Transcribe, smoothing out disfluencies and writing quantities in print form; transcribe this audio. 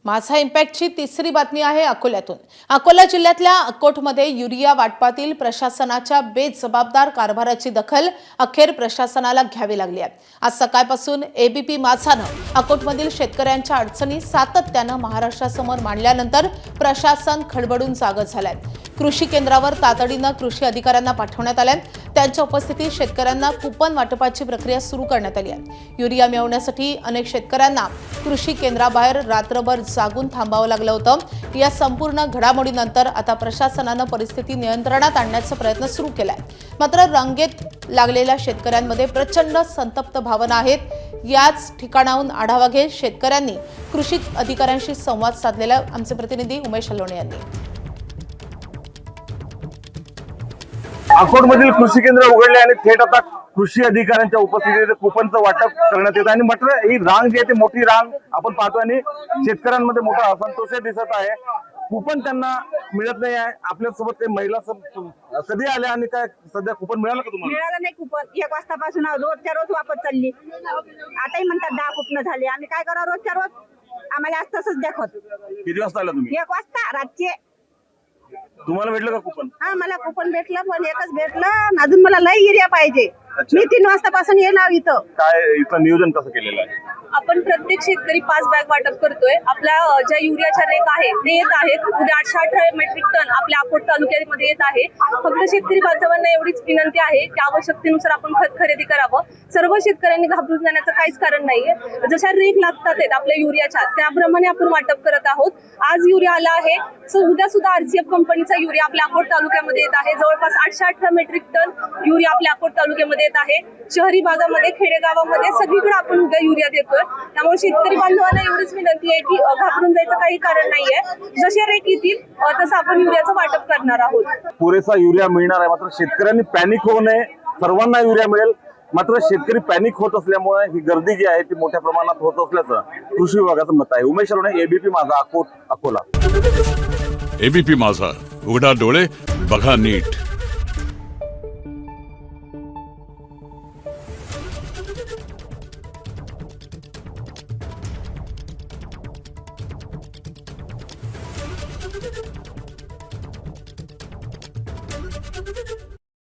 माझा इम्पॅक्टची तिसरी बातमी आहे अकोल्यातून। अकोला जिल्ह्यातल्या अकोटमध्ये युरिया वाटपातील प्रशासनाच्या बेजबाबदार कारभाराची दखल अखेर प्रशासनाला घ्यावी लागली आहे। आज सकाळपासून एबीपी माझानं अकोटमधील शेतकऱ्यांच्या अडचणी सातत्यानं महाराष्ट्रासमोर मांडल्यानंतर प्रशासन खडबडून जागं झालंय। कृषी केंद्रावर तातडीनं कृषी अधिकाऱ्यांना पाठवण्यात आले। त्यांच्या उपस्थितीत शेतकऱ्यांना कुपन वाटपाची प्रक्रिया सुरू करण्यात आली आहे। युरिया मिळवण्यासाठी अनेक शेतकऱ्यांना कृषी केंद्राबाहेर रात्रभर जागून थांबावं लागलं होतं। या संपूर्ण घडामोडीनंतर आता प्रशासनानं परिस्थिती नियंत्रणात आणण्याचा प्रयत्न सुरू केलाय। मात्र रांगेत लागलेल्या शेतकऱ्यांमध्ये प्रचंड संतप्त भावना आहेत। याच ठिकाणाहून आढावा घेत शेतकऱ्यांनी कृषी अधिकाऱ्यांशी संवाद साधलेला आमचे प्रतिनिधी उमेश हल्लोणे यांनी। अकोटमधील कृषी केंद्र उघडले आणि थेट आता कृषी अधिकाऱ्यांच्या उपस्थितीत कुपनचं वाटप करण्यात येतं आणि मात्र ही रांग जी आहे ती मोठी रांग आपण पाहतो आणि शेतकऱ्यांमध्ये मोठा असंतोष दिसत आहे। कुपन त्यांना मिळत नाही आहे। आपल्यासोबत काही महिला कधी आल्या आणि काय सध्या कुपन मिळालं का तुम्हाला? मिळालं नाही कुपन। 1 वाजतापासून रोजच्या रोज वापस चालली। आताही म्हणतात 10 कुपन झाले। आम्ही काय करा रोजच्या रोज आम्हाला आज तसंच दाखवत। किती वाजता आला तुम्ही? 1 वाजता रातचे। तुम्हाला भेटलं का कुपन? हा मला कुपन भेटलं पण एकच भेटलं। अजून मला लई एरिया पाहिजे। मी 3 वाजतापासून येणार इथं। काय इथं नियोजन कसं केलेलं आहे? आपण प्रत्येक शेतकरी 5 बॅग वाटप करतोय। आपल्या ज्या युरियाच्या रेक आहे ते येत आहेत। उद्या 818 मेट्रिक टन आपल्या अकोट तालुक्यामध्ये येत आहे। फक्त शेतकरी बांधवांना एवढीच विनंती आहे की आवश्यकतेनुसार आपण खत खरेदी करावं। सर्व शेतकऱ्यांनी घाबरून जाण्याचं काहीच कारण नाहीये। जशा रेक लागतात आपल्या युरियाच्या त्याप्रमाणे आपण वाटप करत आहोत। आज युरिया आला आहे उद्या सुद्धा आरसीएफ कंपनीचा युरिया आपल्या अकोट तालुक्यामध्ये येत आहे। जवळपास 818 मेट्रिक टन युरिया आपल्या अकोट तालुक्यामध्ये येत आहे। शहरी भागामध्ये खेडेगावामध्ये सगळीकडे आपण उद्या युरिया देतोय। त्यामुळे शेतकरी बांधवांना एवढीच विनंती आहे की घाबरून जायचं काही कारण नाहीये। जसे रेक येतील तसं आपण युरियाचं वाटप करणार आहोत। पुरेसा युरिया मिळणार आहे मात्र शेतकऱ्यांनी पॅनिक होऊ नये। सर्वांना युरिया मिळेल मात्र शेतकरी पॅनिक होत असल्यामुळे ही गर्दी जी आहे ती मोठ्या प्रमाणात होत असल्याचं कृषी विभागाचं मत आहे। उमेश हल्लोणे, एबीपी माझा, अकोट, अकोला। एबीपी माझा, उघडा डोळे बघा नीट।